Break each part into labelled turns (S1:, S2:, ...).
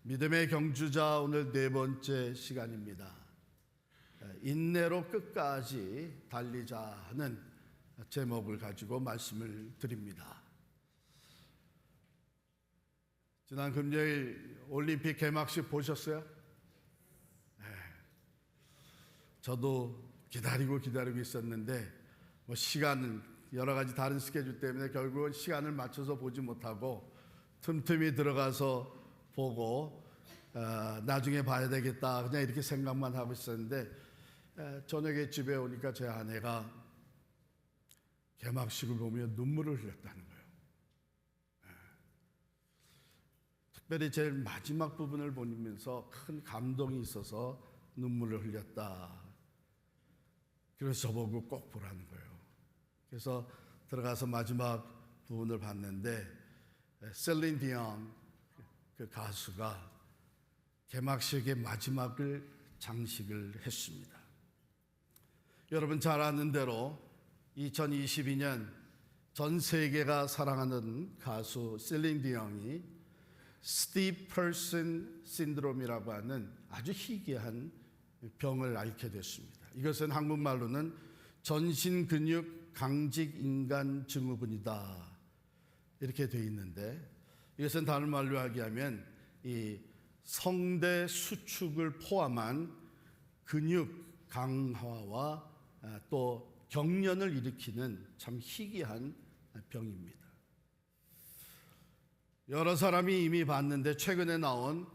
S1: 믿음의 경주자 오늘 네 번째 시간입니다. 인내로 끝까지 달리자 하는 제목을 가지고 말씀을 드립니다. 지난 금요일 올림픽 개막식 보셨어요? 네. 저도 기다리고 있었는데 시간은 여러 가지 다른 스케줄 때문에 결국은 시간을 맞춰서 보지 못하고 틈틈이 들어가서 보고 나중에 봐야 되겠다 그냥 이렇게 생각만 하고 있었는데 저녁에 집에 오니까 제 아내가 개막식을 보며 눈물을 흘렸다는 거예요. 특별히 제일 마지막 부분을 보면서 큰 감동이 있어서 눈물을 흘렸다. 그래서 저보고 꼭 보라는 거예요. 그래서 들어가서 마지막 부분을 봤는데 셀린 디옹 그 가수가 개막식의 마지막을 장식을 했습니다. 여러분 잘 아는 대로 2022년 전 세계가 사랑하는 가수 셀린 디옹이 스티브 퍼슨 신드롬이라고 하는 아주 희귀한 병을 앓게 됐습니다. 이것은 한국말로는 전신근육 강직 인간 증후군이다 이렇게 되어 있는데, 이것은 다른 말로 하기하면 이 성대 수축을 포함한 근육 강화와 또 경련을 일으키는 참 희귀한 병입니다. 여러 사람이 이미 봤는데 최근에 나온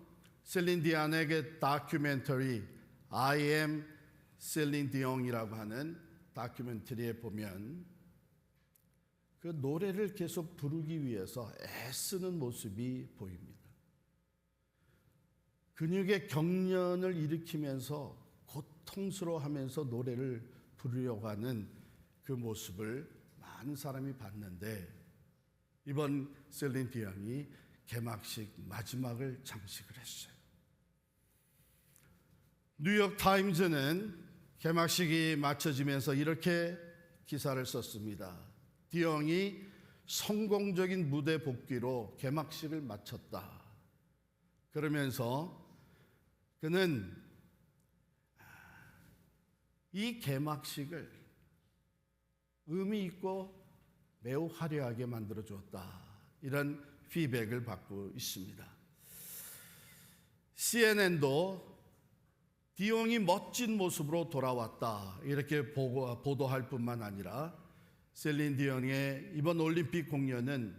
S1: 셀린 디옹의 다큐멘터리 I am 셀린 디옹이라고 하는 다큐멘터리에 보면 그 노래를 계속 부르기 위해서 애쓰는 모습이 보입니다. 근육의 경련을 일으키면서 고통스러워하면서 노래를 부르려고 하는 그 모습을 많은 사람이 봤는데, 이번 셀린 디옹이 개막식 마지막을 장식을 했어요. 뉴욕 타임즈는 개막식이 마쳐지면서 이렇게 기사를 썼습니다. 디옹이 성공적인 무대 복귀로 개막식을 마쳤다. 그러면서 그는 이 개막식을 의미 있고 매우 화려하게 만들어 주었다. 이런 피드백을 받고 있습니다. CNN도 디옹이 멋진 모습으로 돌아왔다 이렇게 보도할 뿐만 아니라 셀린 디옹의 이번 올림픽 공연은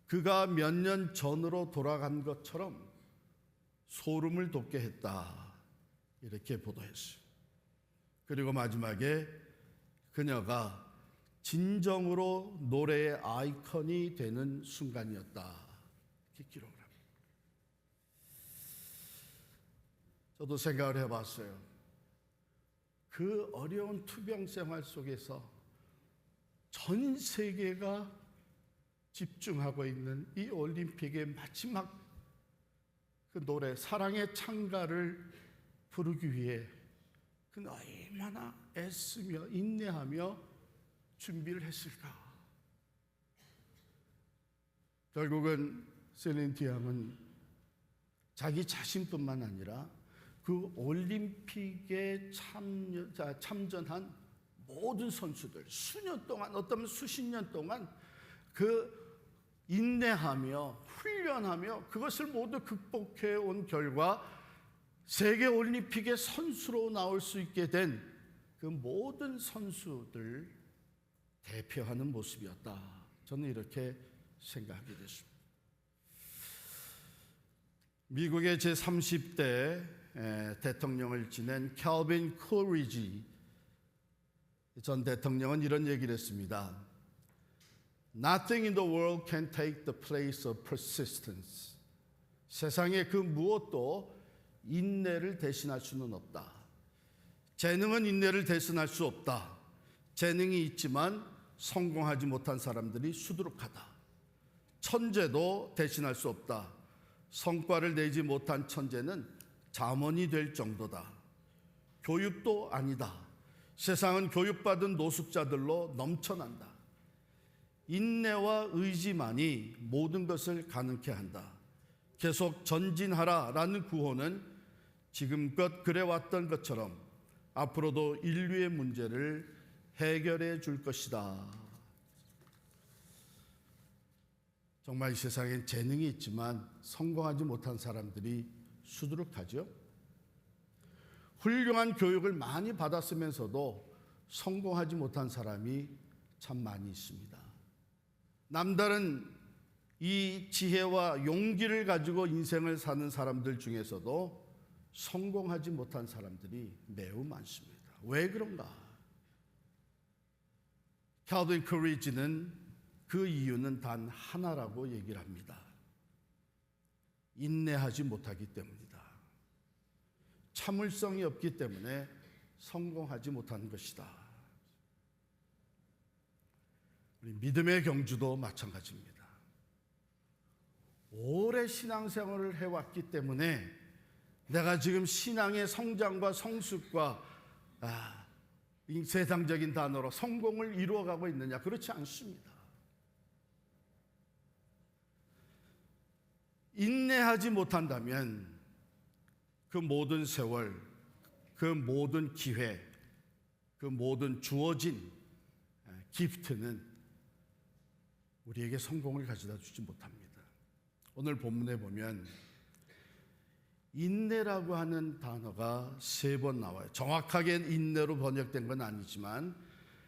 S1: 그가 몇 년 전으로 돌아간 것처럼 소름을 돋게 했다 이렇게 보도했어요. 그리고 마지막에 그녀가 진정으로 노래의 아이콘이 되는 순간이었다 이렇게 기록을 합니다. 저도 생각을 해봤어요. 그 어려운 투병 생활 속에서 전 세계가 집중하고 있는 이 올림픽의 마지막 그 노래 사랑의 찬가를 부르기 위해 그는 얼마나 애쓰며 인내하며 준비를 했을까. 결국은 셀린 디옹은 자기 자신뿐만 아니라 그 올림픽에 참전한 모든 선수들 수년 동안, 어쩌면 수십 년 동안 그 인내하며 훈련하며 그것을 모두 극복해 온 결과 세계 올림픽의 선수로 나올 수 있게 된 그 모든 선수들 대표하는 모습이었다. 저는 이렇게 생각하게 됐습니다. 미국의 제30대 대통령을 지낸 캘빈 코리지 전 대통령은 이런 얘기를 했습니다. Nothing in the world can take the place of persistence. 세상의 그 무엇도 인내를 대신할 수는 없다. 재능은 인내를 대신할 수 없다. 재능이 있지만 성공하지 못한 사람들이 수두룩하다. 천재도 대신할 수 없다. 성과를 내지 못한 천재는 잠원이 될 정도다. 교육도 아니다. 세상은 교육받은 노숙자들로 넘쳐난다. 인내와 의지만이 모든 것을 가능케 한다. 계속 전진하라라는 구호는 지금껏 그래왔던 것처럼 앞으로도 인류의 문제를 해결해 줄 것이다. 정말 이 세상엔 재능이 있지만 성공하지 못한 사람들이 수두룩하죠. 훌륭한 교육을 많이 받았으면서도 성공하지 못한 사람이 참 많이 있습니다. 남다른 이 지혜와 용기를 가지고 인생을 사는 사람들 중에서도 성공하지 못한 사람들이 매우 많습니다. 왜 그런가? 칼빈 커리지는 그 이유는 단 하나라고 얘기를 합니다. 인내하지 못하기 때문이다. 참을성이 없기 때문에 성공하지 못하는 것이다. 우리 믿음의 경주도 마찬가지입니다. 오래 신앙생활을 해왔기 때문에 내가 지금 신앙의 성장과 성숙과 이 세상적인 단어로 성공을 이루어가고 있느냐? 그렇지 않습니다. 인내하지 못한다면 그 모든 세월, 그 모든 기회, 그 모든 주어진 기프트는 우리에게 성공을 가져다 주지 못합니다. 오늘 본문에 보면 인내라고 하는 단어가 3번 나와요. 정확하게 인내로 번역된 건 아니지만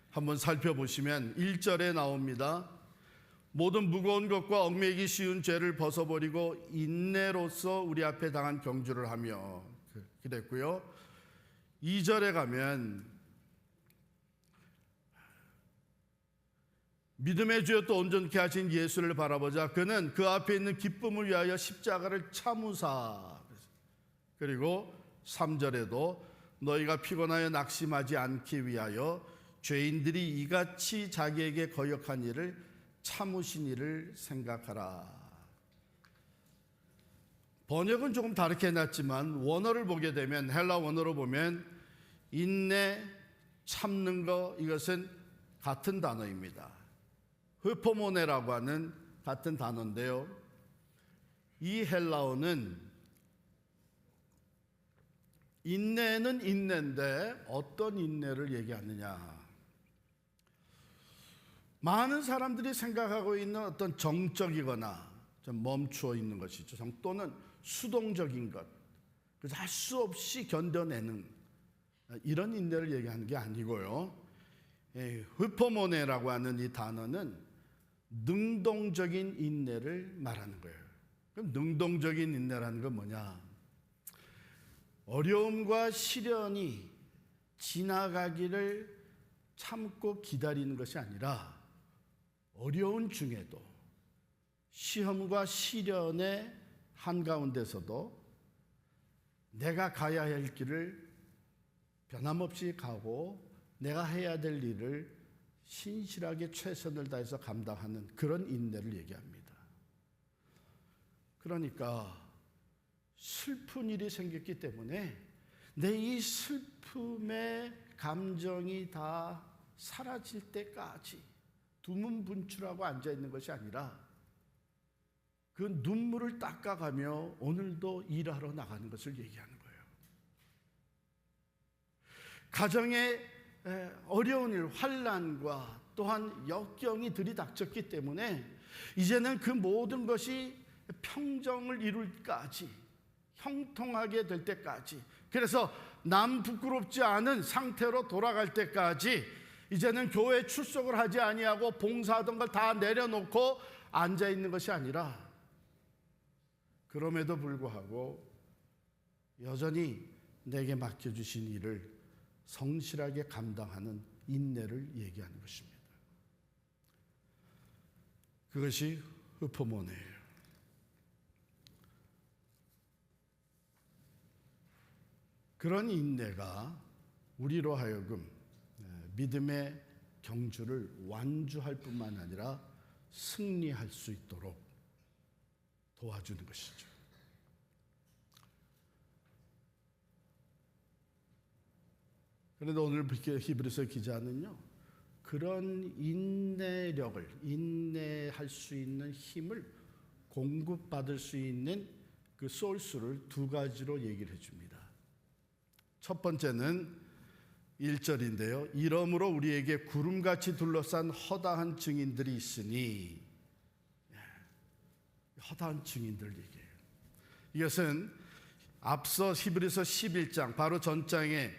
S1: 한번 살펴보시면 1절에 나옵니다. 모든 무거운 것과 얽매이기 쉬운 죄를 벗어버리고 인내로서 우리 앞에 당한 경주를 하며 그랬고요. 2절에 가면 믿음의 주여 또 온전케 하신 예수를 바라보자. 그는 그 앞에 있는 기쁨을 위하여 십자가를 참으사. 그리고 3절에도 너희가 피곤하여 낙심하지 않기 위하여 죄인들이 이같이 자기에게 거역한 일을 참으신 일을 생각하라. 번역은 조금 다르게 해놨지만 원어를 보게 되면, 헬라 원어로 보면 인내, 참는 거, 이것은 같은 단어입니다. 흐포모네라고 하는 같은 단어인데요, 이 헬라어는 인내는 인내인데 어떤 인내를 얘기하느냐? 많은 사람들이 생각하고 있는 어떤 정적이거나 좀 멈추어 있는 것이죠. 또는 수동적인 것, 그래서 할 수 없이 견뎌내는 이런 인내를 얘기하는 게 아니고요. 흐포모네라고 하는 이 단어는 능동적인 인내를 말하는 거예요. 그럼 능동적인 인내라는 건 뭐냐? 어려움과 시련이 지나가기를 참고 기다리는 것이 아니라 어려운 중에도 시험과 시련의 한가운데서도 내가 가야 할 길을 변함없이 가고 내가 해야 될 일을 신실하게 최선을 다해서 감당하는 그런 인내를 얘기합니다. 그러니까 슬픈 일이 생겼기 때문에 내 이 슬픔의 감정이 다 사라질 때까지 두문분출하고 앉아있는 것이 아니라 그 눈물을 닦아가며 오늘도 일하러 나가는 것을 얘기하는 거예요. 가정에 어려운 일, 환난과 또한 역경이 들이닥쳤기 때문에 이제는 그 모든 것이 평정을 이룰 때까지, 형통하게 될 때까지, 그래서 남 부끄럽지 않은 상태로 돌아갈 때까지 이제는 교회 출석을 하지 아니하고 봉사하던 걸 다 내려놓고 앉아있는 것이 아니라, 그럼에도 불구하고 여전히 내게 맡겨주신 일을 성실하게 감당하는 인내를 얘기하는 것입니다. 그것이 흐포모네예요. 그런 인내가 우리로 하여금 믿음의 경주를 완주할 뿐만 아니라 승리할 수 있도록 도와주는 것이죠. 그런데 오늘 히브리서 기자는요, 그런 인내력을, 인내할 수 있는 힘을 공급받을 수 있는 그 소스를 두 가지로 얘기를 해줍니다. 첫 번째는 1절인데요. 이러므로 우리에게 구름같이 둘러싼 허다한 증인들이 있으니, 허다한 증인들 얘기해요. 이것은 앞서 히브리서 11장 바로 전장에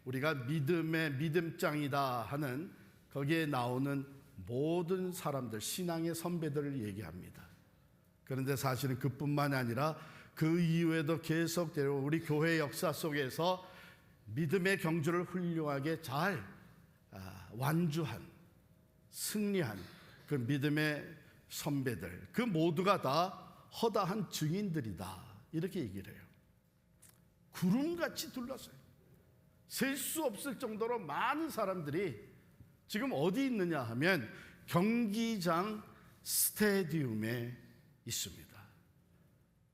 S1: 우리가 믿음의 믿음장이다 하는 거기에 나오는 모든 사람들, 신앙의 선배들을 얘기합니다. 그런데 사실은 그뿐만이 아니라 그 이후에도 계속되어 우리 교회 역사 속에서 믿음의 경주를 훌륭하게 잘 완주한, 승리한 그 믿음의 선배들, 그 모두가 다 허다한 증인들이다, 이렇게 얘기를 해요. 구름같이 둘러서요. 셀 수 없을 정도로 많은 사람들이 지금 어디 있느냐 하면 경기장 스테디움에 있습니다.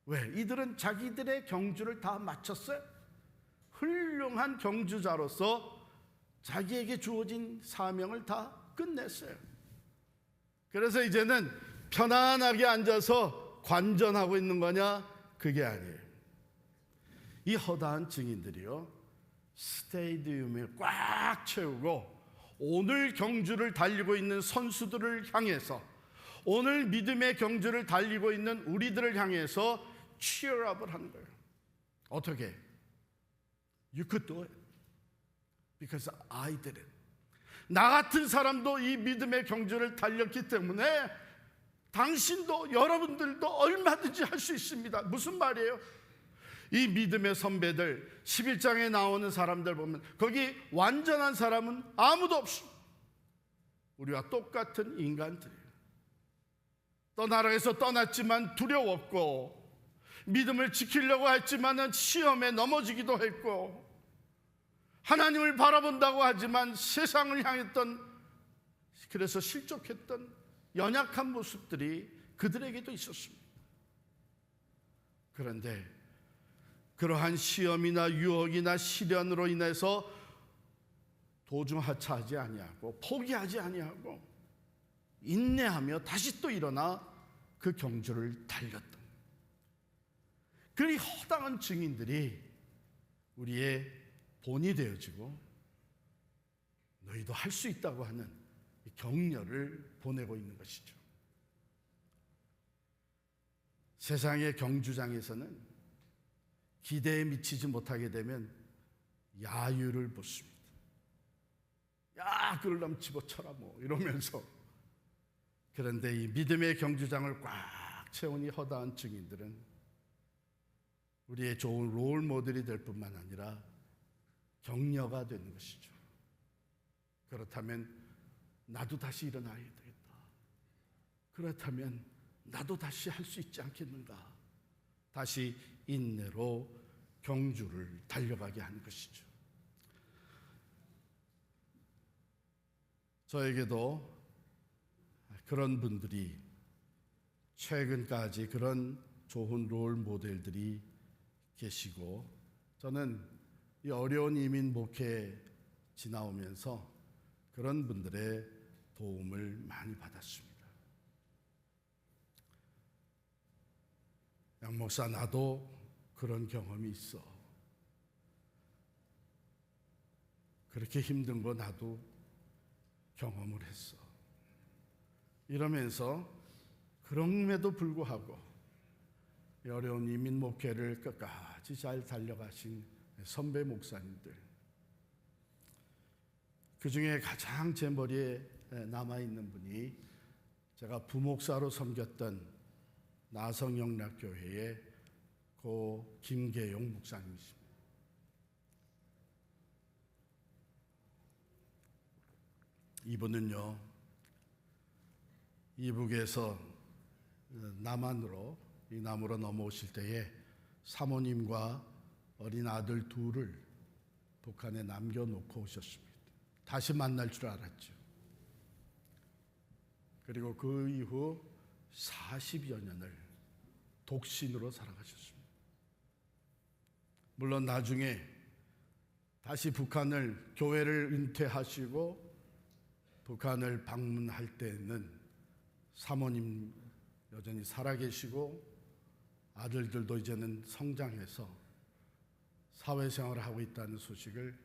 S1: 왜? 이들은 자기들의 경주를 다 마쳤어요. 훌륭한 경주자로서 자기에게 주어진 사명을 다 끝냈어요. 그래서 이제는 편안하게 앉아서 관전하고 있는 거냐? 그게 아니에요. 이 허다한 증인들이요, 스테디움을 꽉 채우고 오늘 경주를 달리고 있는 선수들을 향해서, 오늘 믿음의 경주를 달리고 있는 우리들을 향해서 cheerup을 하는 거예요. 어떻게? You could do it because I did it. 나 같은 사람도 이 믿음의 경주를 달렸기 때문에 당신도, 여러분들도 얼마든지 할 수 있습니다. 무슨 말이에요? 이 믿음의 선배들 11장에 나오는 사람들 보면 거기 완전한 사람은 아무도 없어. 우리와 똑같은 인간들이에요. 나라에서 떠났지만 두려웠고, 믿음을 지키려고 했지만 시험에 넘어지기도 했고, 하나님을 바라본다고 하지만 세상을 향했던, 그래서 실족했던 연약한 모습들이 그들에게도 있었습니다. 그런데 그러한 시험이나 유혹이나 시련으로 인해서 도중하차하지 아니하고 포기하지 아니하고 인내하며 다시 또 일어나 그 경주를 달렸던, 그 허다한 증인들이 우리의 본이 되어지고 너희도 할 수 있다고 하는 격려를 보내고 있는 것이죠. 세상의 경주장에서는 기대에 미치지 못하게 되면 야유를 벗습니다. 야, 그러려면 집어쳐라 뭐 이러면서. 그런데 이 믿음의 경주장을 꽉 채운 이 허다한 증인들은 우리의 좋은 롤 모델이 될 뿐만 아니라 격려가 되는 것이죠. 그렇다면 나도 다시 일어나야 되겠다. 그렇다면 나도 다시 할 수 있지 않겠는가. 다시 인내로 경주를 달려가게 하는 것이죠. 저에게도 그런 분들이, 최근까지 그런 좋은 롤 모델들이 계시고, 저는 이 어려운 이민 목회 지나오면서 그런 분들의 도움을 많이 받았습니다. 양 목사, 나도 그런 경험이 있어. 그렇게 힘든 거 나도 경험을 했어. 이러면서 그럼에도 불구하고 어려운 이민 목회를 끝까지 잘 달려가신 선배 목사님들, 그 중에 가장 제 머리에 남아있는 분이 제가 부목사로 섬겼던 나성영락교회의 고 김계용 목사님이십니다. 이분은요, 이북에서 남한으로, 이 남으로 넘어오실 때에 사모님과 어린 아들 둘을 북한에 남겨놓고 오셨습니다. 다시 만날 줄 알았죠. 그리고 그 이후 40여 년을 독신으로 살아가셨습니다. 물론 나중에 다시 북한을, 교회를 은퇴하시고 북한을 방문할 때는 사모님 여전히 살아계시고 아들들도 이제는 성장해서 사회생활을 하고 있다는 소식을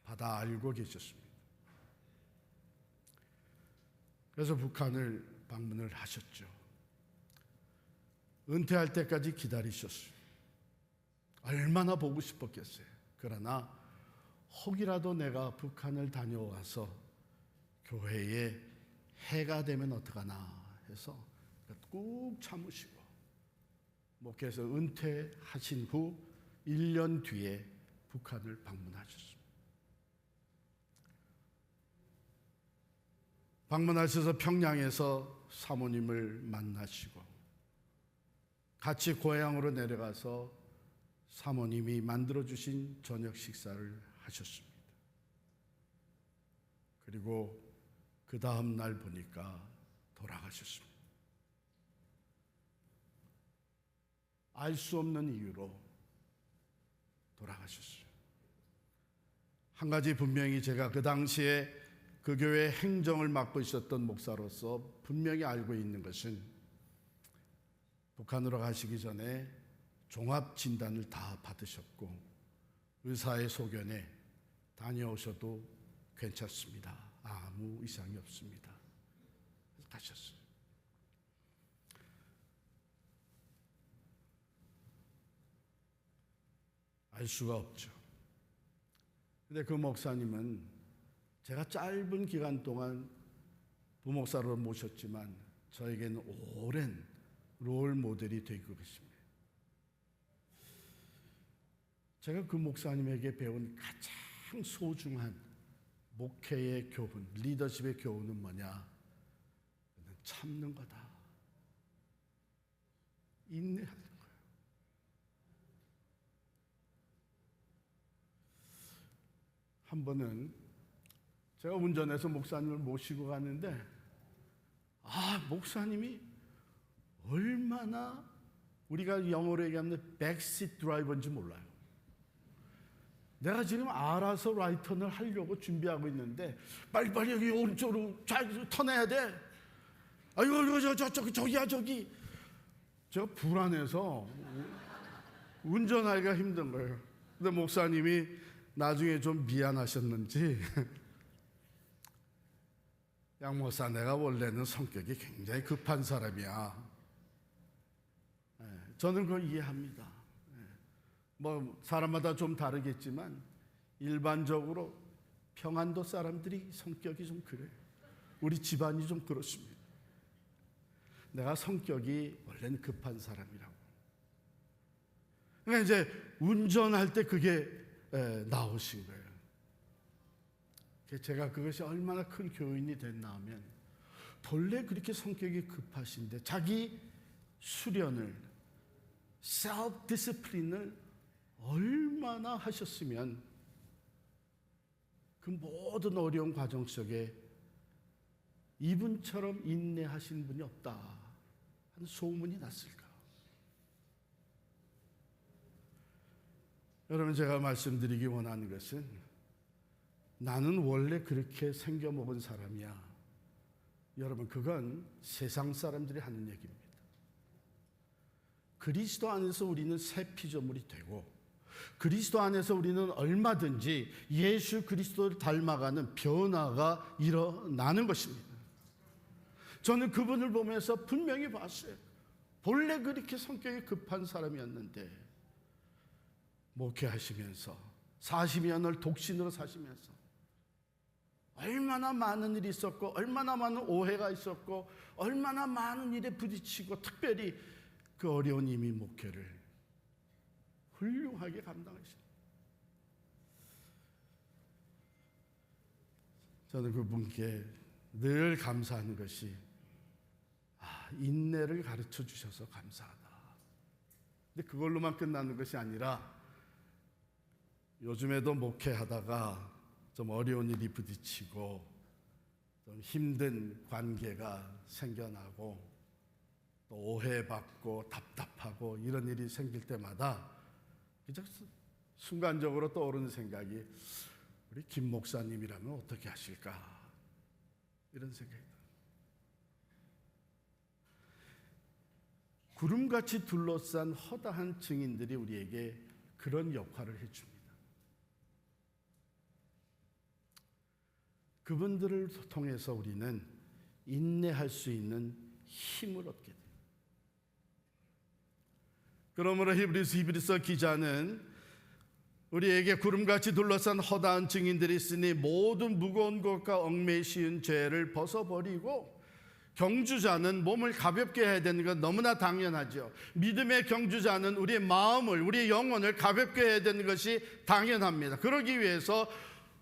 S1: 받아 알고 계셨습니다. 그래서 북한을 방문을 하셨죠. 은퇴할 때까지 기다리셨어요. 얼마나 보고 싶었겠어요. 그러나 혹이라도 내가 북한을 다녀와서 교회에 해가 되면 어떡하나 해서 꾹 참으시고 목회에서 은퇴하신 후 1년 뒤에 북한을 방문하셨습니다. 방문하셔서 평양에서 사모님을 만나시고 같이 고향으로 내려가서 사모님이 만들어주신 저녁 식사를 하셨습니다. 그리고 그 다음 날 보니까 돌아가셨습니다. 알 수 없는 이유로 돌아가셨어요. 한 가지 분명히 제가 그 당시에 그 교회 행정을 맡고 있었던 목사로서 분명히 알고 있는 것은 북한으로 가시기 전에 종합 진단을 다 받으셨고 의사의 소견에 다녀오셔도 괜찮습니다. 아무 이상이 없습니다. 그래서 가셨어요. 알 수가 없죠. 근데 그 목사님은 제가 짧은 기간 동안 부목사로 모셨지만 저에게는 오랜 롤 모델이 되고 계십니다. 제가 그 목사님에게 배운 가장 소중한 목회의 교훈, 리더십의 교훈은 뭐냐? 참는 거다. 인내하는 거예요. 한 번은 제가 운전해서 목사님을 모시고 갔는데 목사님이 얼마나 우리가 영어로 얘기하면 백시트 드라이버인지 몰라요. 내가 지금 알아서 라이턴을 하려고 준비하고 있는데 빨리빨리 여기 오른쪽으로 잘 턴해야 돼. 아이고 저기야 저기. 제가 불안해서 운전하기가 힘든 거예요. 근데 목사님이 나중에 좀 미안하셨는지 양 목사, 내가 원래는 성격이 굉장히 급한 사람이야. 저는 그걸 이해합니다. 뭐 사람마다 좀 다르겠지만 일반적으로 평안도 사람들이 성격이 좀 그래요. 우리 집안이 좀 그렇습니다. 내가 성격이 원래는 급한 사람이라고. 그러니까 이제 운전할 때 그게 나오신 거예요. 제가 그것이 얼마나 큰 교훈이 됐나 하면 본래 그렇게 성격이 급하신데 자기 수련을 self discipline을 얼마나 하셨으면 그 모든 어려운 과정 속에 이분처럼 인내하신 분이 없다 하는 소문이 났을까? 여러분, 제가 말씀드리기 원하는 것은 나는 원래 그렇게 생겨먹은 사람이야. 여러분, 그건 세상 사람들이 하는 얘기입니다. 그리스도 안에서 우리는 새 피조물이 되고 그리스도 안에서 우리는 얼마든지 예수 그리스도를 닮아가는 변화가 일어나는 것입니다. 저는 그분을 보면서 분명히 봤어요. 본래 그렇게 성격이 급한 사람이었는데 목회하시면서 40년을 독신으로 사시면서 얼마나 많은 일이 있었고 얼마나 많은 오해가 있었고 얼마나 많은 일에 부딪히고 특별히 그 어려운 이민 목회를 훌륭하게 감당하십니다. 저는 그분께 늘 감사하는 것이 인내를 가르쳐 주셔서 감사하다. 근데 그걸로만 끝나는 것이 아니라 요즘에도 목회하다가 좀 어려운 일이 부딪히고 좀 힘든 관계가 생겨나고 또 오해받고 답답하고 이런 일이 생길 때마다 순간적으로 떠오르는 생각이 우리 김 목사님이라면 어떻게 하실까 이런 생각이 들어요. 구름같이 둘러싼 허다한 증인들이 우리에게 그런 역할을 해줍니다. 그분들을 통해서 우리는 인내할 수 있는 힘을 얻게 됩니다. 그러므로 히브리서 기자는 우리에게 구름같이 둘러싼 허다한 증인들이 있으니 모든 무거운 것과 얽매이 씌운 죄를 벗어버리고, 경주자는 몸을 가볍게 해야 되는 건 너무나 당연하죠. 믿음의 경주자는 우리의 마음을, 우리의 영혼을 가볍게 해야 되는 것이 당연합니다. 그러기 위해서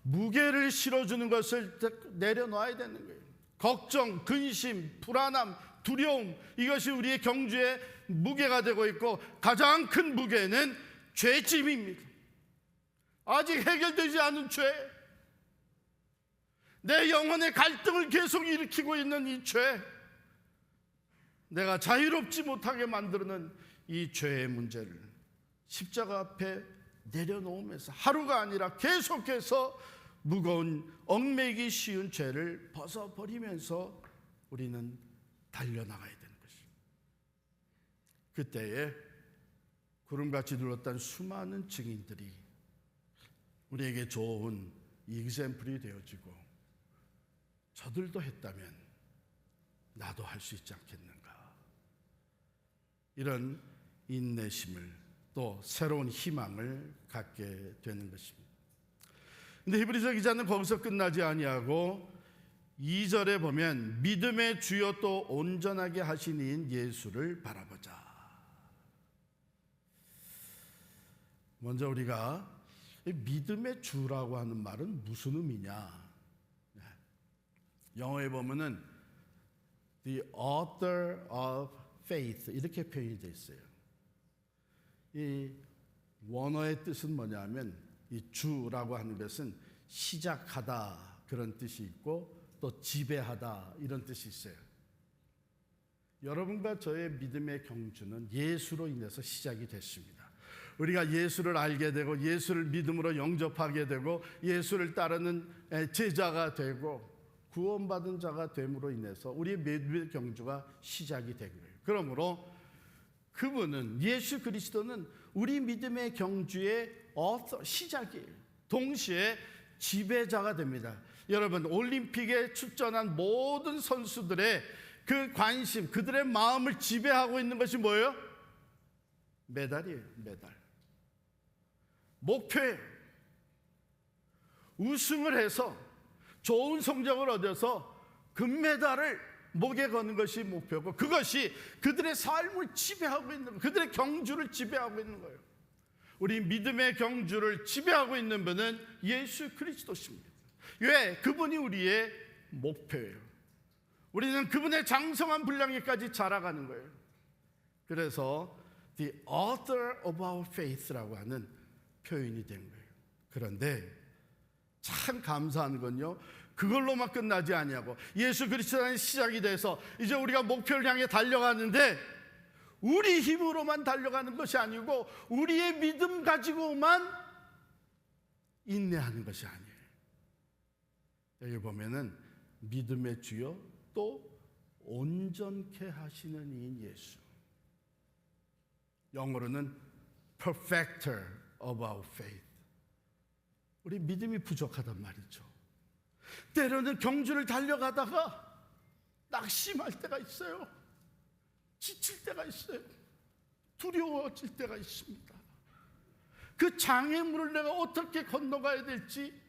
S1: 무게를 실어주는 것을 내려놔야 되는 거예요. 걱정, 근심, 불안함, 두려움, 이것이 우리의 경주의 무게가 되고 있고, 가장 큰 무게는 죄짐입니다. 아직 해결되지 않은 죄, 내 영혼의 갈등을 계속 일으키고 있는 이 죄, 내가 자유롭지 못하게 만드는 이 죄의 문제를 십자가 앞에 내려놓으면서 하루가 아니라 계속해서 무거운 얽매이기 쉬운 죄를 벗어버리면서 우리는 달려나가야 되는 것입니다. 그때에 구름같이 둘렀던 수많은 증인들이 우리에게 좋은 이그샘플이 되어지고, 저들도 했다면 나도 할 수 있지 않겠는가, 이런 인내심을, 또 새로운 희망을 갖게 되는 것입니다. 근데 히브리서 기자는 거기서 끝나지 아니하고 2절에 보면 믿음의 주여 또 온전하게 하신 이인 예수를 바라보자. 먼저 우리가 믿음의 주라고 하는 말은 무슨 의미냐? 영어에 보면은 the author of faith 이렇게 표현이 되어 있어요. 이 원어의 뜻은 뭐냐면, 이 주라고 하는 것은 시작하다 그런 뜻이 있고, 또 지배하다 이런 뜻이 있어요. 여러분과 저의 믿음의 경주는 예수로 인해서 시작이 됐습니다. 우리가 예수를 알게 되고, 예수를 믿음으로 영접하게 되고, 예수를 따르는 제자가 되고 구원받은 자가 됨으로 인해서 우리의 믿음의 경주가 시작이 된 거예요. 그러므로 그분은, 예수 그리스도는 우리 믿음의 경주의 시작이에요. 동시에 지배자가 됩니다. 여러분, 올림픽에 출전한 모든 선수들의 그 관심, 그들의 마음을 지배하고 있는 것이 뭐예요? 메달이에요. 메달. 목표예요. 우승을 해서 좋은 성적을 얻어서 금메달을 목에 거는 것이 목표고, 그것이 그들의 삶을 지배하고 있는 거예요. 그들의 경주를 지배하고 있는 거예요. 우리 믿음의 경주를 지배하고 있는 분은 예수 그리스도십니다. 왜? 그분이 우리의 목표예요. 우리는 그분의 장성한 분량에까지 자라가는 거예요. 그래서 the author of our faith라고 하는 표현이 된 거예요. 그런데 참 감사한 건요, 그걸로만 끝나지 아니하고 예수 그리스도의 시작이 돼서 이제 우리가 목표를 향해 달려가는데, 우리 힘으로만 달려가는 것이 아니고 우리의 믿음 가지고만 인내하는 것이 아니에요. 여기 보면은 믿음의 주여 또 온전케 하시는 이인 예수, 영어로는 perfecter of our faith. 우리 믿음이 부족하단 말이죠. 때로는 경주를 달려가다가 낙심할 때가 있어요. 지칠 때가 있어요. 두려워질 때가 있습니다. 그 장애물을 내가 어떻게 건너가야 될지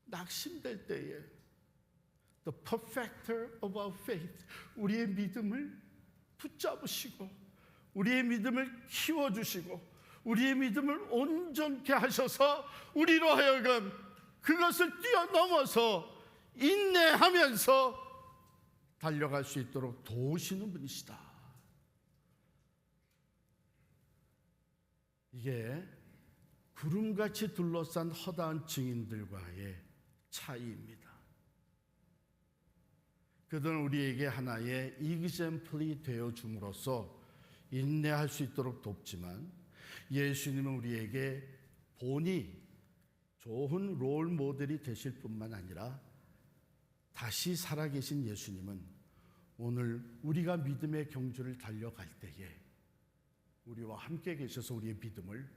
S1: 낙심될 때에 The perfecter of our faith, 우리의 믿음을 붙잡으시고 우리의 믿음을 키워주시고 우리의 믿음을 온전케 하셔서 우리로 하여금 그것을 뛰어넘어서 인내하면서 달려갈 수 있도록 도우시는 분이시다. 이게 구름같이 둘러싼 허다한 증인들과의 차이입니다. 그들은 우리에게 하나의 이그샘플이 되어줌으로써 인내할 수 있도록 돕지만, 예수님은 우리에게 본이 좋은 롤 모델이 되실 뿐만 아니라 다시 살아계신 예수님은 오늘 우리가 믿음의 경주를 달려갈 때에 우리와 함께 계셔서 우리의 믿음을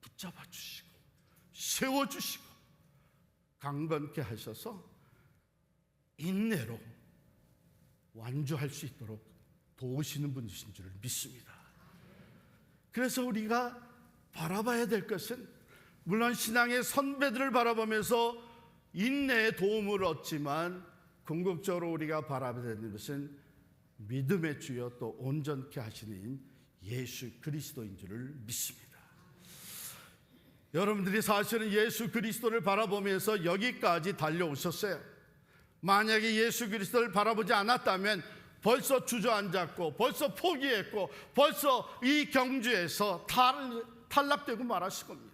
S1: 붙잡아 주시고 세워주시고 강건케 하셔서 인내로 완주할 수 있도록 도우시는 분이신 줄 믿습니다. 그래서 우리가 바라봐야 될 것은 물론 신앙의 선배들을 바라보면서 인내의 도움을 얻지만 궁극적으로 우리가 바라봐야 되는 것은 믿음의 주여 또 온전케 하시는 예수 그리스도인 줄을 믿습니다. 여러분들이 사실은 예수 그리스도를 바라보면서 여기까지 달려오셨어요. 만약에 예수 그리스도를 바라보지 않았다면 벌써 주저앉았고 벌써 포기했고 벌써 이 경주에서 탈락되고 말았을 겁니다.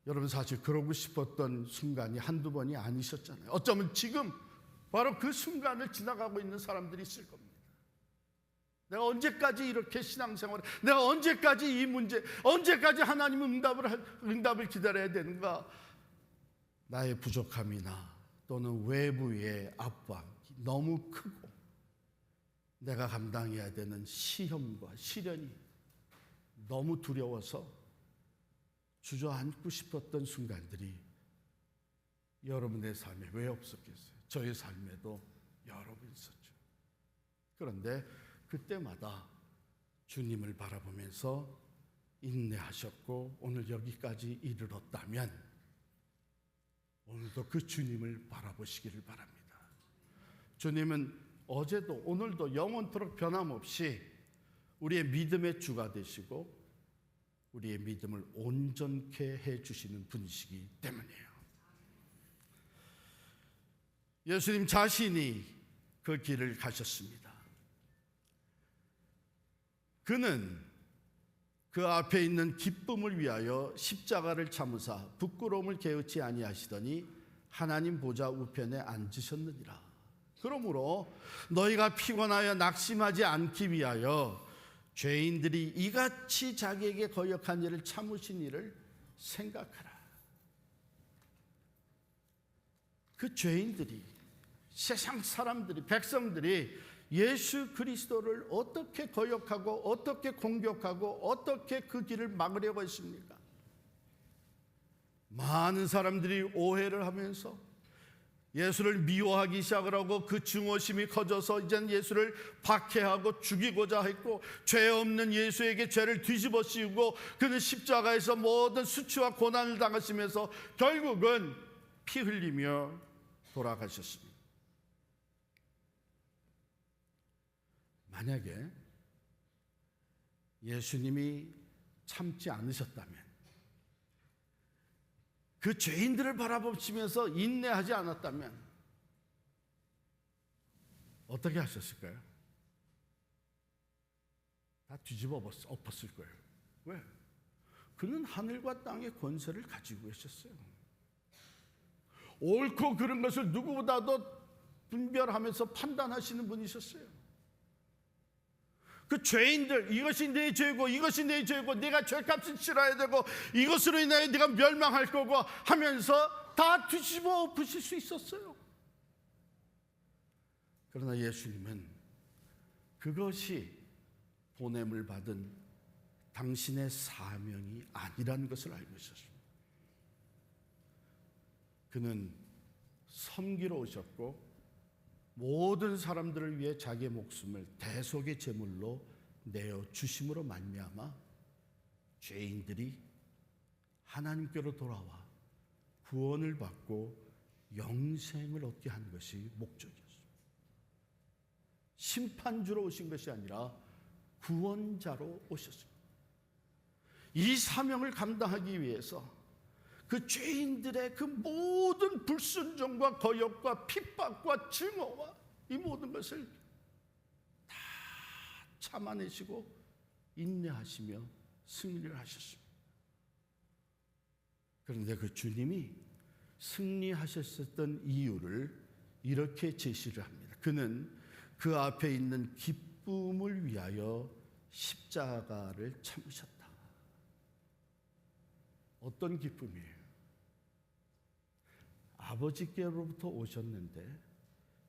S1: 여러분 사실 그러고 싶었던 순간이 한두 번이 아니셨잖아요. 어쩌면 지금 바로 그 순간을 지나가고 있는 사람들이 있을 겁니다. 내가 언제까지 이렇게 신앙생활을, 내가 언제까지 이 문제, 언제까지 하나님의 응답을 기다려야 되는가? 나의 부족함이나 또는 외부의 압박이 너무 크고 내가 감당해야 되는 시험과 시련이 너무 두려워서 주저앉고 싶었던 순간들이 여러분의 삶에 왜 없었겠어요? 저의 삶에도 여러 번 있었죠. 그런데 그때마다 주님을 바라보면서 인내하셨고 오늘 여기까지 이르렀다면 오늘도 그 주님을 바라보시기를 바랍니다. 주님은 어제도 오늘도 영원토록 변함없이 우리의 믿음의 주가 되시고 우리의 믿음을 온전케 해주시는 분이시기 때문이에요. 예수님 자신이 그 길을 가셨습니다. 그는 그 앞에 있는 기쁨을 위하여 십자가를 참으사 부끄러움을 개의치 아니하시더니 하나님 보좌 우편에 앉으셨느니라. 그러므로 너희가 피곤하여 낙심하지 않기 위하여 죄인들이 이같이 자기에게 거역한 일을 참으신 일을 생각하라. 그 죄인들이, 세상 사람들이, 백성들이 예수 그리스도를 어떻게 거역하고 어떻게 공격하고 어떻게 그 길을 막으려고 했습니까? 많은 사람들이 오해를 하면서 예수를 미워하기 시작을 하고 그 증오심이 커져서 이제는 예수를 박해하고 죽이고자 했고 죄 없는 예수에게 죄를 뒤집어 씌우고 그는 십자가에서 모든 수치와 고난을 당하시면서 결국은 피 흘리며 돌아가셨습니다. 만약에 예수님이 참지 않으셨다면 그 죄인들을 바라보시면서 인내하지 않았다면 어떻게 하셨을까요? 다 뒤집어 엎었을 거예요. 왜? 그는 하늘과 땅의 권세를 가지고 계셨어요. 옳고 그른 것을 누구보다도 분별하면서 판단하시는 분이셨어요. 그 죄인들, 이것이 내 죄고 이것이 내 죄고 내가 죄값을 치러야 되고 이것으로 인하여 네가 멸망할 거고 하면서 다 뒤집어 엎으실 수 있었어요. 그러나 예수님은 그것이 보냄을 받은 당신의 사명이 아니라는 것을 알고 있었습니다. 그는 섬기러 오셨고 모든 사람들을 위해 자기의 목숨을 대속의 제물로 내어 주심으로 말미암아 죄인들이 하나님께로 돌아와 구원을 받고 영생을 얻게 한 것이 목적이었습니다. 심판주로 오신 것이 아니라 구원자로 오셨습니다. 이 사명을 감당하기 위해서 그 죄인들의 그 모든 불순종과 거역과 핍박과 증오와 이 모든 것을 다 참아내시고 인내하시며 승리를 하셨습니다. 그런데 그 주님이 승리하셨던 이유를 이렇게 제시를 합니다. 그는 그 앞에 있는 기쁨을 위하여 십자가를 참으셨다. 어떤 기쁨이에요? 아버지께로부터 오셨는데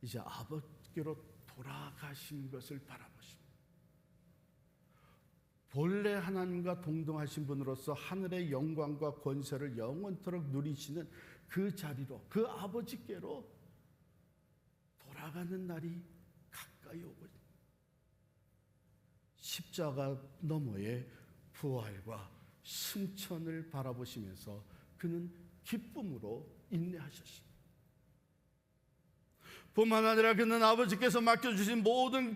S1: 이제 아버지께로 돌아가신 것을 바라보십니다. 본래 하나님과 동등하신 분으로서 하늘의 영광과 권세를 영원토록 누리시는 그 자리로, 그 아버지께로 돌아가는 날이 가까이 오고 있습니다. 십자가 너머의 부활과 승천을 바라보시면서 그는 기쁨으로 인내하셨습니다. 뿐만 아니라 그는 아버지께서 맡겨주신 모든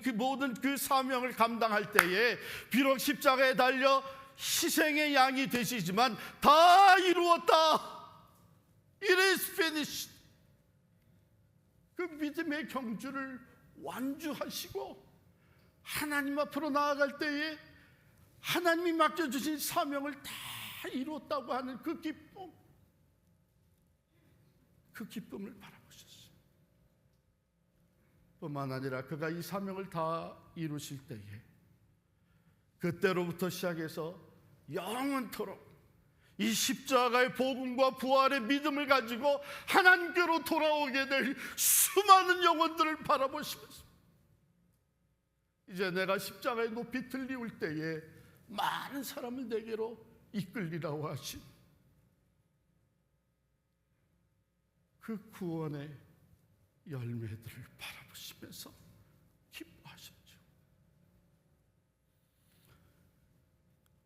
S1: 그 사명을 감당할 때에 비록 십자가에 달려 희생의 양이 되시지만 다 이루었다, It is finished, 그 믿음의 경주를 완주하시고 하나님 앞으로 나아갈 때에 하나님이 맡겨주신 사명을 다 이루었다고 하는 그 기쁨을 바라보셨어요. 뿐만 아니라 그가 이 사명을 다 이루실 때에 그때로부터 시작해서 영원토록 이 십자가의 복음과 부활의 믿음을 가지고 하나님께로 돌아오게 될 수많은 영혼들을 바라보시면서 이제 내가 십자가의 높이 들리울 때에 많은 사람을 내게로 이끌리라고 하신 그 구원의 열매들을 바라보시면서 기뻐하셨죠.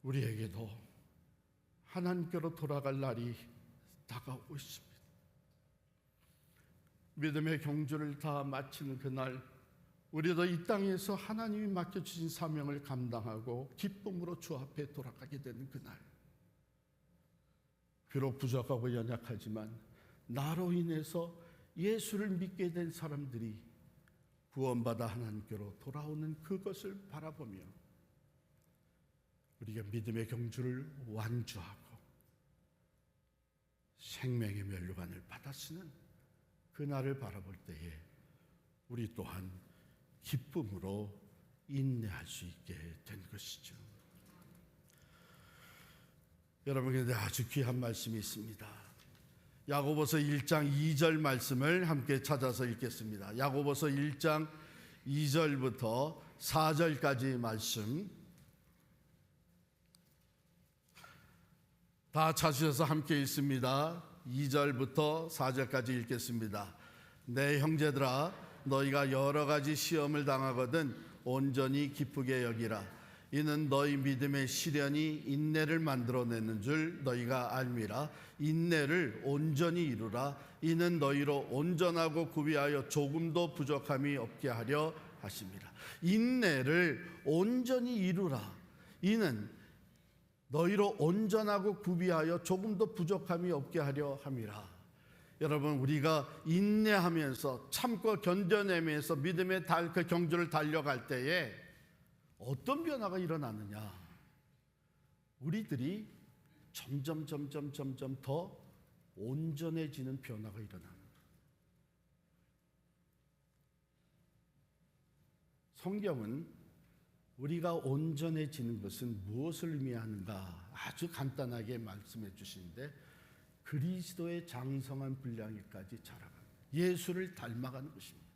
S1: 우리에게도 하나님께로 돌아갈 날이 다가오고 있습니다. 믿음의 경주를 다 마치는 그날, 우리도 이 땅에서 하나님이 맡겨주신 사명을 감당하고 기쁨으로 주 앞에 돌아가게 되는 그날, 비록 부족하고 연약하지만 나로 인해서 예수를 믿게 된 사람들이 구원받아 하나님께로 돌아오는 그것을 바라보며 우리가 믿음의 경주를 완주하고 생명의 면류관을 받았으는 그날을 바라볼 때에 우리 또한 기쁨으로 인내할 수 있게 된 것이죠. 여러분에게 아주 귀한 말씀이 있습니다. 야고보서 1장 2절 말씀을 함께 찾아서 읽겠습니다. 야고보서 1장 2절부터 4절까지 말씀 다 찾으셔서 함께 읽습니다. 2절부터 4절까지 읽겠습니다. 내 형제들아, 너희가 여러 가지 시험을 당하거든 온전히 기쁘게 여기라. 이는 너희 믿음의 시련이 인내를 만들어내는 줄 너희가 알미라. 인내를 온전히 이루라. 이는 너희로 온전하고 구비하여 조금도 부족함이 없게 하려 하심이라. 인내를 온전히 이루라. 이는 너희로 온전하고 구비하여 조금도 부족함이 없게 하려 함이라. 여러분, 우리가 인내하면서 참고 견뎌내면서 믿음의 그 경주를 달려갈 때에 어떤 변화가 일어나느냐? 우리들이 점점 더 온전해지는 변화가 일어나는 거예요. 성경은 우리가 온전해지는 것은 무엇을 의미하는가 아주 간단하게 말씀해 주시는데, 그리스도의 장성한 분량에까지 자라가는, 예수를 닮아가는 것입니다.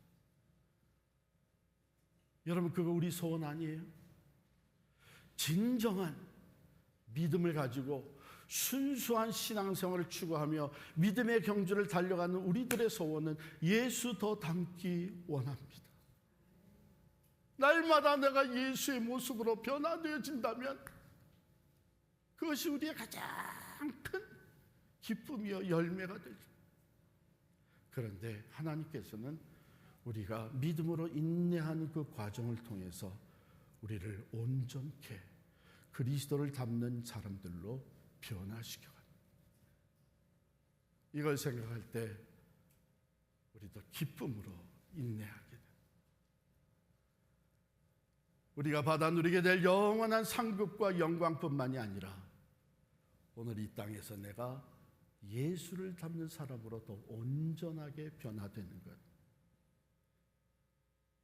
S1: 여러분, 그거 우리 소원 아니에요? 진정한 믿음을 가지고 순수한 신앙생활을 추구하며 믿음의 경주를 달려가는 우리들의 소원은 예수 더 닮기 원합니다. 날마다 내가 예수의 모습으로 변화되어진다면 그것이 우리의 가장 큰 기쁨이요 열매가 되죠. 그런데 하나님께서는 우리가 믿음으로 인내하는 그 과정을 통해서 우리를 온전케 그리스도를 닮는 사람들로 변화시켜갑니다. 이걸 생각할 때 우리도 기쁨으로 인내하게 됩니다. 우리가 받아 누리게 될 영원한 상급과 영광뿐만이 아니라 오늘 이 땅에서 내가 예수를 닮는 사람으로 더 온전하게 변화되는 것,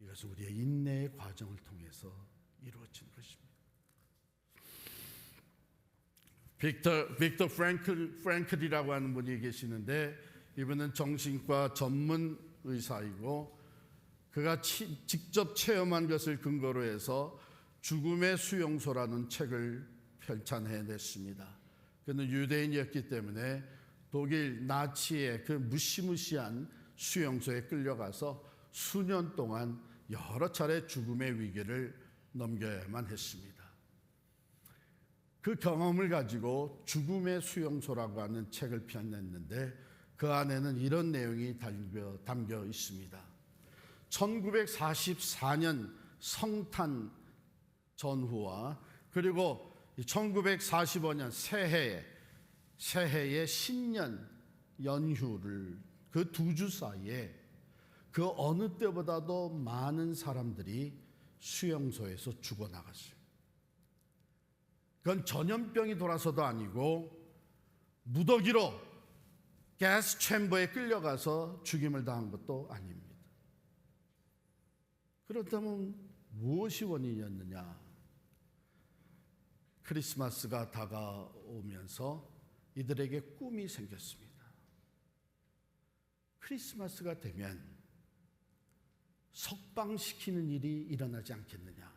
S1: 이것은 우리의 인내의 과정을 통해서 이루어진 것입니다. 빅터 프랭클이라고 하는 분이 계시는데, 이분은 정신과 전문 의사이고 그가 직접 체험한 것을 근거로 해서 죽음의 수용소라는 책을 편찬해냈습니다. 그는 유대인이었기 때문에 독일 나치의 그 무시무시한 수용소에 끌려가서 수년 동안 여러 차례 죽음의 위기를 넘겨야만 했습니다. 그 경험을 가지고 죽음의 수용소라고 하는 책을 펴냈는데 그 안에는 이런 내용이 담겨 있습니다. 1944년 성탄 전후와 그리고 1945년 새해의 신년 연휴를 그 두 주 사이에 그 어느 때보다도 많은 사람들이 수용소에서 죽어나갔어요. 그건 전염병이 돌아서도 아니고 무더기로 가스 챔버에 끌려가서 죽임을 당한 것도 아닙니다. 그렇다면 무엇이 원인이었느냐? 크리스마스가 다가오면서 이들에게 꿈이 생겼습니다. 크리스마스가 되면 석방시키는 일이 일어나지 않겠느냐?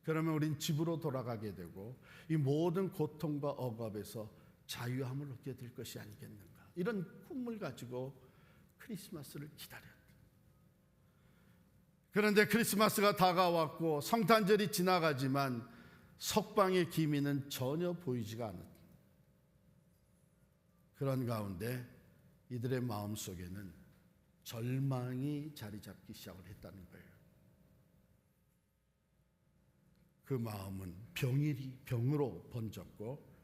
S1: 그러면 우린 집으로 돌아가게 되고 이 모든 고통과 억압에서 자유함을 얻게 될 것이 아니겠는가? 이런 꿈을 가지고 크리스마스를 기다렸다. 그런데 크리스마스가 다가왔고 성탄절이 지나가지만 석방의 기미는 전혀 보이지가 않았다. 그런 가운데 이들의 마음속에는 절망이 자리 잡기 시작을 했다는 거예요. 그 마음은 병으로 번졌고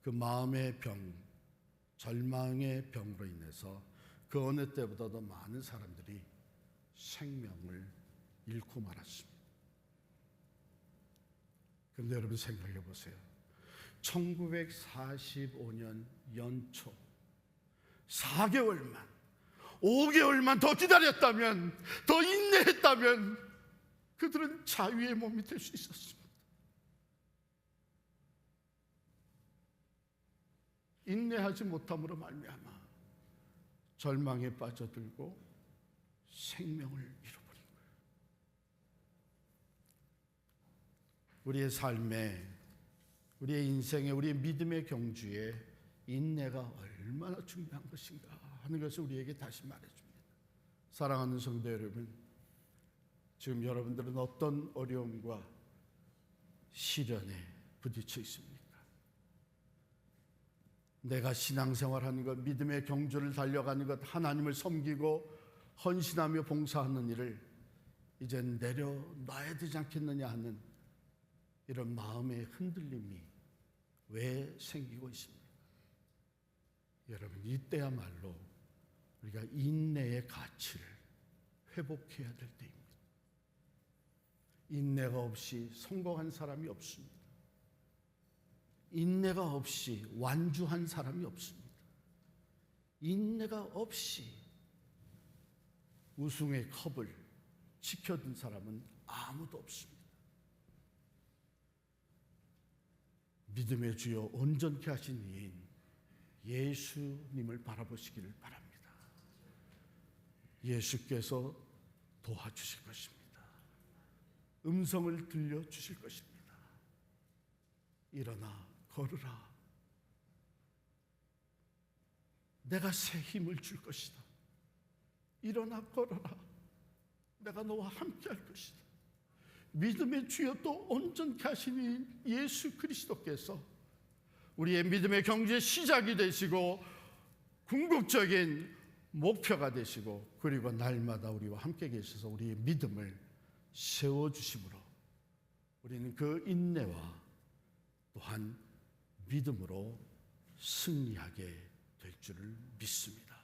S1: 그 마음의 병, 절망의 병으로 인해서 그 어느 때보다도 많은 사람들이 생명을 잃고 말았습니다. 그런데 여러분 생각해 보세요. 1945년 연초 4개월만 5개월만 더 기다렸다면, 더 인내했다면 그들은 자유의 몸이 될 수 있었습니다. 인내하지 못함으로 말미암아 절망에 빠져들고 생명을 잃어버린 거예요. 우리의 삶에, 우리의 인생에, 우리의 믿음의 경주에 인내가 얼마나 중요한 것인가 하는 것을 우리에게 다시 말해줍니다. 사랑하는 성도 여러분, 지금 여러분들은 어떤 어려움과 시련에 부딪혀 있습니까? 내가 신앙생활하는 것, 믿음의 경주를 달려가는 것, 하나님을 섬기고 헌신하며 봉사하는 일을 이젠 내려놔야 되지 않겠느냐 하는 이런 마음의 흔들림이 왜 생기고 있습니까? 여러분, 이때야말로 우리가 인내의 가치를 회복해야 될 때입니다. 인내가 없이 성공한 사람이 없습니다. 인내가 없이 완주한 사람이 없습니다. 인내가 없이 우승의 컵을 지켜둔 사람은 아무도 없습니다. 믿음의 주여 온전케 하신 이인 예수님을 바라보시기를 바랍니다. 예수께서 도와주실 것입니다. 음성을 들려주실 것입니다. 일어나 걸으라. 내가 새 힘을 줄 것이다. 일어나 걸어라. 내가 너와 함께 할 것이다. 믿음의 주여 또 온전케 하시니 예수 그리스도께서 우리의 믿음의 경주의 시작이 되시고 궁극적인 목표가 되시고 그리고 날마다 우리와 함께 계셔서 우리의 믿음을 세워주심으로 우리는 그 인내와 또한 믿음으로 승리하게 될 줄을 믿습니다.